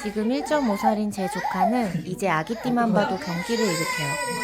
지금 1.5살인 제 조카는 이제 아기띠만 봐도 경기를 일으켜요.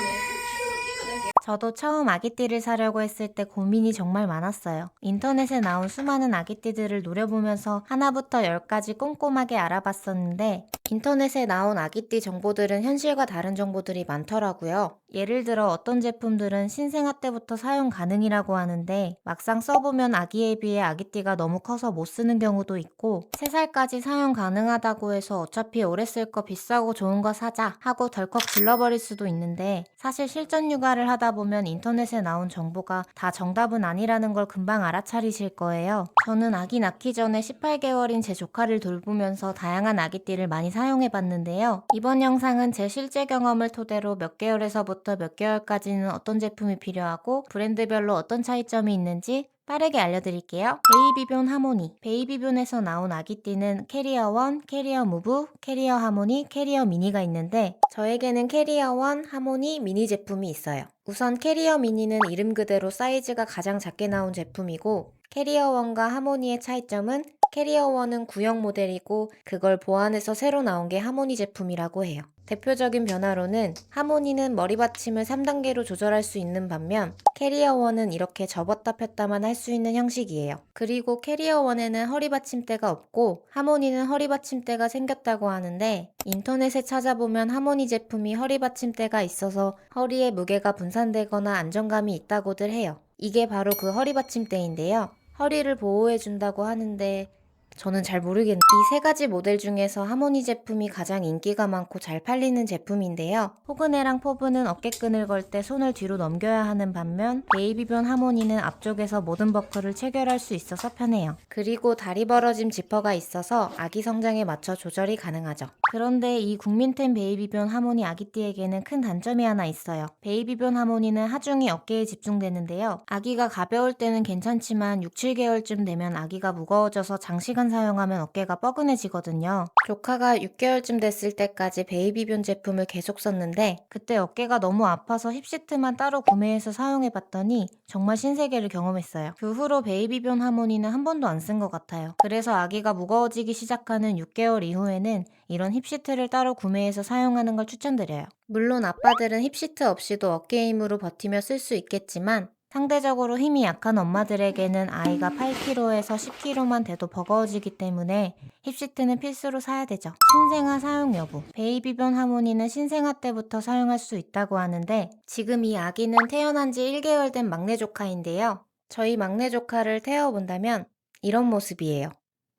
저도 처음 아기띠를 사려고 했을 때 고민이 정말 많았어요. 인터넷에 나온 수많은 아기띠들을 노려보면서 하나부터 10까지 꼼꼼하게 알아봤었는데 인터넷에 나온 아기띠 정보들은 현실과 다른 정보들이 많더라고요. 예를 들어 어떤 제품들은 신생아 때부터 사용 가능이라고 하는데 막상 써보면 아기에 비해 아기띠가 너무 커서 못 쓰는 경우도 있고 3살까지 사용 가능하다고 해서 어차피 오래 쓸 거 비싸고 좋은 거 사자 하고 덜컥 질러버릴 수도 있는데 사실 실전 육아를 하다 보면 인터넷에 나온 정보가 다 정답은 아니라는 걸 금방 알아차리실 거예요. 저는 아기 낳기 전에 18개월인 제 조카를 돌보면서 다양한 아기띠를 많이 사용해봤는데요. 이번 영상은 제 실제 경험을 토대로 몇 개월에서부터 몇 개월까지는 어떤 제품이 필요하고 브랜드별로 어떤 차이점이 있는지 빠르게 알려드릴게요. 베이비변 하모니. 베이비변에서 나온 아기띠는 캐리어 1, 캐리어 무브, 캐리어 하모니, 캐리어 미니가 있는데 저에게는 캐리어 1, 하모니, 미니 제품이 있어요. 우선 캐리어 미니는 이름 그대로 사이즈가 가장 작게 나온 제품이고 캐리어 1과 하모니의 차이점은 캐리어 1은 구형 모델이고 그걸 보완해서 새로 나온 게 하모니 제품이라고 해요. 대표적인 변화로는 하모니는 머리 받침을 3단계로 조절할 수 있는 반면 캐리어 1은 이렇게 접었다 폈다만 할 수 있는 형식이에요. 그리고 캐리어 1에는 허리 받침대가 없고 하모니는 허리 받침대가 생겼다고 하는데 인터넷에 찾아보면 하모니 제품이 허리 받침대가 있어서 허리에 무게가 분산되거나 안정감이 있다고들 해요. 이게 바로 그 허리 받침대인데요. 허리를 보호해준다고 하는데 저는 잘 모르겠네요. 이 3가지 모델 중에서 하모니 제품이 가장 인기가 많고 잘 팔리는 제품인데요. 포그네랑 포브는 어깨끈을 걸 때 손을 뒤로 넘겨야 하는 반면 베이비변 하모니는 앞쪽에서 모든 버클을 체결할 수 있어서 편해요. 그리고 다리 벌어짐 지퍼가 있어서 아기 성장에 맞춰 조절이 가능하죠. 그런데 이 국민템 베이비변 하모니 아기띠에게는 큰 단점이 하나 있어요. 베이비변 하모니는 하중이 어깨에 집중되는데요. 아기가 가벼울 때는 괜찮지만 6, 7개월쯤 되면 아기가 무거워져서 장시간 사용하면 어깨가 뻐근해지거든요. 조카가 6개월쯤 됐을 때까지 베이비변 제품을 계속 썼는데 그때 어깨가 너무 아파서 힙시트만 따로 구매해서 사용해봤더니 정말 신세계를 경험했어요. 그 후로 베이비변 하모니는 한 번도 안 쓴 것 같아요. 그래서 아기가 무거워지기 시작하는 6개월 이후에는 이런 힙시트를 따로 구매해서 사용하는 걸 추천드려요. 물론 아빠들은 힙시트 없이도 어깨 힘으로 버티며 쓸 수 있겠지만 상대적으로 힘이 약한 엄마들에게는 아이가 8kg에서 10kg만 돼도 버거워지기 때문에 힙시트는 필수로 사야 되죠. 신생아 사용 여부. 베이비변 하모니는 신생아 때부터 사용할 수 있다고 하는데 지금 이 아기는 태어난 지 1개월 된 막내 조카인데요. 저희 막내 조카를 태워본다면 이런 모습이에요.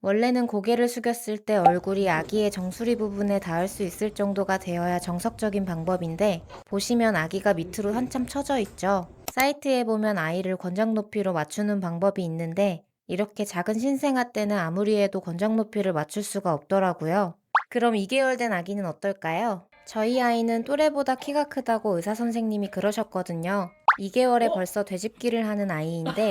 원래는 고개를 숙였을 때 얼굴이 아기의 정수리 부분에 닿을 수 있을 정도가 되어야 정석적인 방법인데 보시면 아기가 밑으로 한참 처져 있죠. 사이트에 보면 아이를 권장 높이로 맞추는 방법이 있는데 이렇게 작은 신생아 때는 아무리 해도 권장 높이를 맞출 수가 없더라고요. 그럼 2개월 된 아기는 어떨까요? 저희 아이는 또래보다 키가 크다고 의사 선생님이 그러셨거든요. 2개월에 벌써 되짚기를 하는 아이인데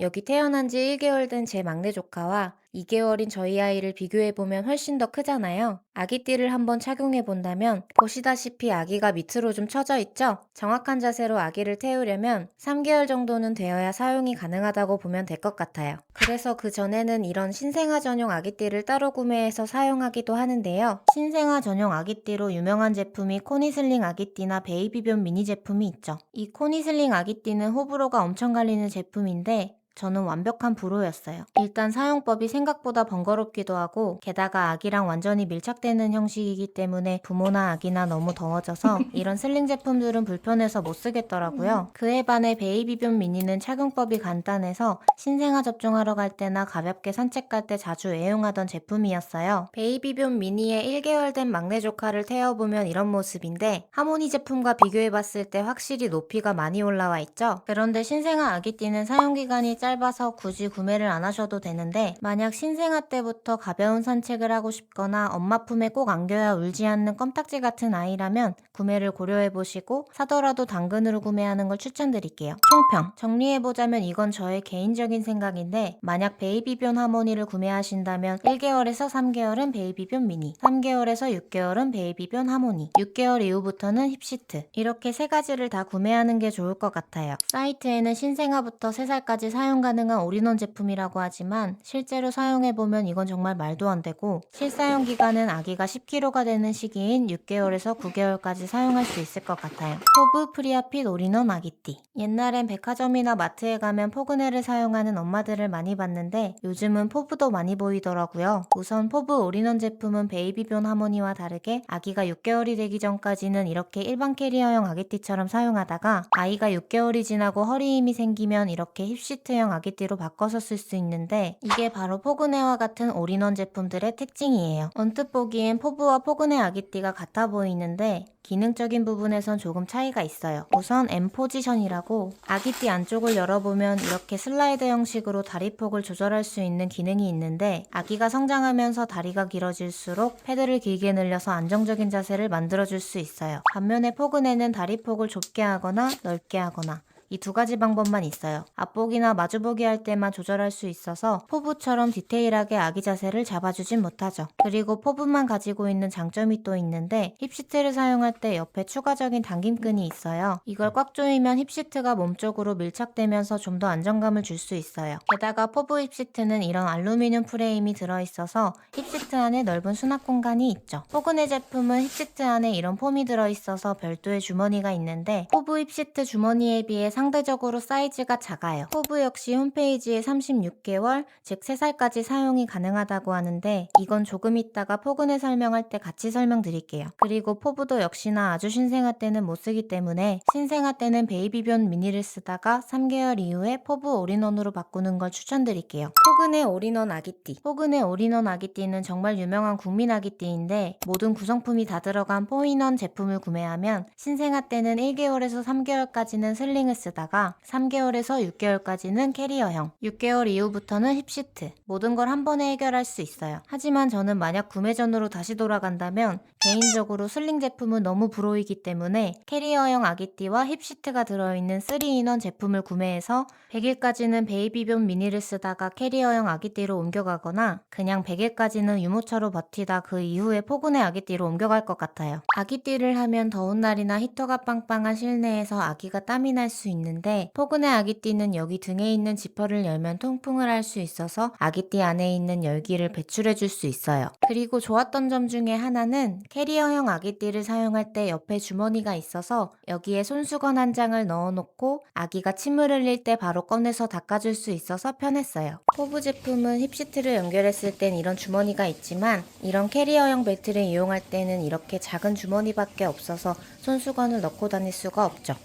여기 태어난 지 1개월 된 제 막내 조카와 2개월인 저희 아이를 비교해보면 훨씬 더 크잖아요. 아기띠를 한번 착용해본다면 보시다시피 아기가 밑으로 좀 처져 있죠? 정확한 자세로 아기를 태우려면 3개월 정도는 되어야 사용이 가능하다고 보면 될 것 같아요. 그래서 그 전에는 이런 신생아 전용 아기띠를 따로 구매해서 사용하기도 하는데요. 신생아 전용 아기띠로 유명한 제품이 코니슬링 아기띠나 베이비변 미니 제품이 있죠. 이 코니슬링 아기띠는 호불호가 엄청 갈리는 제품인데 저는 완벽한 불호였어요. 일단 사용법이 생각보다 번거롭기도 하고 게다가 아기랑 완전히 밀착되는 형식이기 때문에 부모나 아기나 너무 더워져서 이런 슬링 제품들은 불편해서 못 쓰겠더라고요. 그에 반해 베이비변 미니는 착용법이 간단해서 신생아 접종하러 갈 때나 가볍게 산책 갈 때 자주 애용하던 제품이었어요. 베이비변 미니의 1개월 된 막내 조카를 태워보면 이런 모습인데 하모니 제품과 비교해봤을 때 확실히 높이가 많이 올라와 있죠. 그런데 신생아 아기띠는 사용기간이 짧아서 굳이 구매를 안 하셔도 되는데 만약 신생아 때부터 가벼운 산책을 하고 싶거나 엄마 품에 꼭 안겨야 울지 않는 껌딱지 같은 아이라면 구매를 고려해보시고 사더라도 당근으로 구매하는 걸 추천드릴게요. 총평. 정리해보자면 이건 저의 개인적인 생각인데 만약 베이비변 하모니를 구매하신다면 1개월에서 3개월은 베이비변 미니, 3개월에서 6개월은 베이비변 하모니, 6개월 이후부터는 힙시트 이렇게 3가지를 다 구매하는 게 좋을 것 같아요. 사이트에는 신생아부터 3살까지 사용 사용 가능한 올인원 제품이라고 하지만 실제로 사용해보면 이건 정말 말도 안 되고, 실사용 기간은 아기가 10kg가 되는 시기인 6개월에서 9개월까지 사용할 수 있을 것 같아요. 포브 프리아핏 올인원 아기띠. 옛날엔 백화점이나 마트에 가면 포그네를 사용하는 엄마들을 많이 봤는데 요즘은 포브도 많이 보이더라고요. 우선 포브 올인원 제품은 베이비변 하모니와 다르게 아기가 6개월이 되기 전까지는 이렇게 일반 캐리어형 아기띠처럼 사용하다가 아이가 6개월이 지나고 허리 힘이 생기면 이렇게 힙시트형 아기띠로 바꿔서 쓸 수 있는데, 이게 바로 포그네와 같은 올인원 제품들의 특징이에요. 언뜻 보기엔 포브와 포그네 아기띠가 같아 보이는데 기능적인 부분에선 조금 차이가 있어요. 우선 M 포지션이라고 아기띠 안쪽을 열어보면 이렇게 슬라이드 형식으로 다리폭을 조절할 수 있는 기능이 있는데, 아기가 성장하면서 다리가 길어질수록 패드를 길게 늘려서 안정적인 자세를 만들어줄 수 있어요. 반면에 포그네는 다리폭을 좁게 하거나 넓게 하거나 이 두 가지 방법만 있어요. 앞보기나 마주보기 할 때만 조절할 수 있어서 포브처럼 디테일하게 아기 자세를 잡아주진 못하죠. 그리고 포브만 가지고 있는 장점이 또 있는데, 힙시트를 사용할 때 옆에 추가적인 당김끈이 있어요. 이걸 꽉 조이면 힙시트가 몸 쪽으로 밀착되면서 좀 더 안정감을 줄 수 있어요. 게다가 포브 힙시트는 이런 알루미늄 프레임이 들어있어서 힙시트 안에 넓은 수납 공간이 있죠. 포그네 제품은 힙시트 안에 이런 폼이 들어있어서 별도의 주머니가 있는데, 포브 힙시트 주머니에 비해 상대적으로 사이즈가 작아요. 포브 역시 홈페이지에 36개월, 즉 3살까지 사용이 가능하다고 하는데 이건 조금 있다가 포그네 설명할 때 같이 설명드릴게요. 그리고 포브도 역시나 아주 신생아 때는 못 쓰기 때문에 신생아 때는 베이비변 미니를 쓰다가 3개월 이후에 포브 올인원으로 바꾸는 걸 추천드릴게요. 포그네 올인원 아기띠. 포그네 올인원 아기띠는 정말 유명한 국민 아기띠인데, 모든 구성품이 다 들어간 4인원 제품을 구매하면 신생아 때는 1개월에서 3개월까지는 슬링을 쓰다가 3개월에서 6개월까지는 캐리어형, 6개월 이후부터는 힙시트, 모든 걸 한 번에 해결할 수 있어요. 하지만 저는 만약 구매 전으로 다시 돌아간다면 개인적으로 슬링 제품은 너무 불호이기 때문에 캐리어형 아기띠와 힙시트가 들어있는 3인원 제품을 구매해서 100일까지는 베이비변 미니를 쓰다가 캐리어형 아기띠로 옮겨가거나 그냥 100일까지는 유모차로 버티다 그 이후에 포그네 아기띠로 옮겨갈 것 같아요. 아기띠를 하면 더운 날이나 히터가 빵빵한 실내에서 아기가 땀이 날 수 있는데, 포그네 아기띠는 여기 등에 있는 지퍼를 열면 통풍을 할 수 있어서 아기띠 안에 있는 열기를 배출해 줄 수 있어요. 그리고 좋았던 점 중에 하나는 캐리어형 아기띠를 사용할 때 옆에 주머니가 있어서 여기에 손수건 한 장을 넣어놓고 아기가 침을 흘릴 때 바로 꺼내서 닦아줄 수 있어서 편했어요. 포브 제품은 힙시트를 연결했을 땐 이런 주머니가 있지만 이런 캐리어형 벨트를 이용할 때는 이렇게 작은 주머니밖에 없어서 손수건을 넣고 다닐 수가 없죠.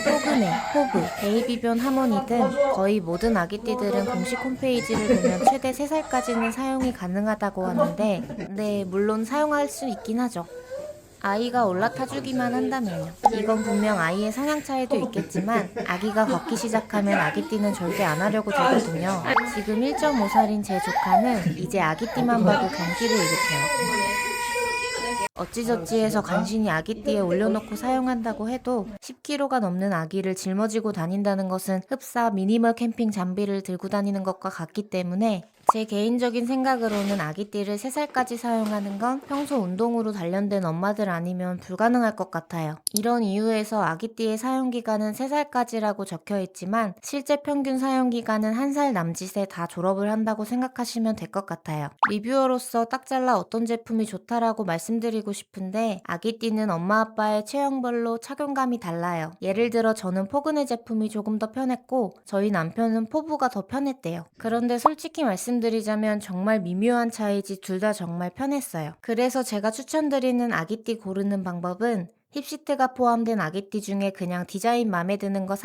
포그네, 포브, 베이비변 하모니 등 거의 모든 아기띠들은 공식 홈페이지를 보면 최대 3살까지는 사용이 가능하다고 하는데, 네, 물론 사용할 수 있긴 하죠. 아이가 올라타주기만 한다면요. 이건 분명 아이의 성향 차이도 있겠지만 아기가 걷기 시작하면 아기띠는 절대 안 하려고 들거든요. 지금 1.5살인 제 조카는 이제 아기띠만 봐도 경기를 일으켜요. 어찌저찌해서 간신히 아기띠에 올려놓고 사용한다고 해도 10kg가 넘는 아기를 짊어지고 다닌다는 것은 흡사 미니멀 캠핑 장비를 들고 다니는 것과 같기 때문에 제 개인적인 생각으로는 아기띠를 3살까지 사용하는 건 평소 운동으로 단련된 엄마들 아니면 불가능할 것 같아요. 이런 이유에서 아기띠의 사용기간은 3살까지라고 적혀있지만 실제 평균 사용기간은 1살 남짓에 다 졸업을 한다고 생각하시면 될 것 같아요. 리뷰어로서 딱 잘라 어떤 제품이 좋다라고 말씀드리고 싶은데, 아기띠는 엄마 아빠의 체형별로 착용감이 달라요. 예를 들어 저는 포그네 제품이 조금 더 편했고 저희 남편은 포브가 더 편했대요. 그런데 솔직히 말씀드리자면 정말 미묘한 차이지 둘 다 정말 편했어요. 그래서 제가 추천드리는 아기띠 고르는 방법은 힙시트가 포함된 아기띠 중에 그냥 디자인 맘에 드는 거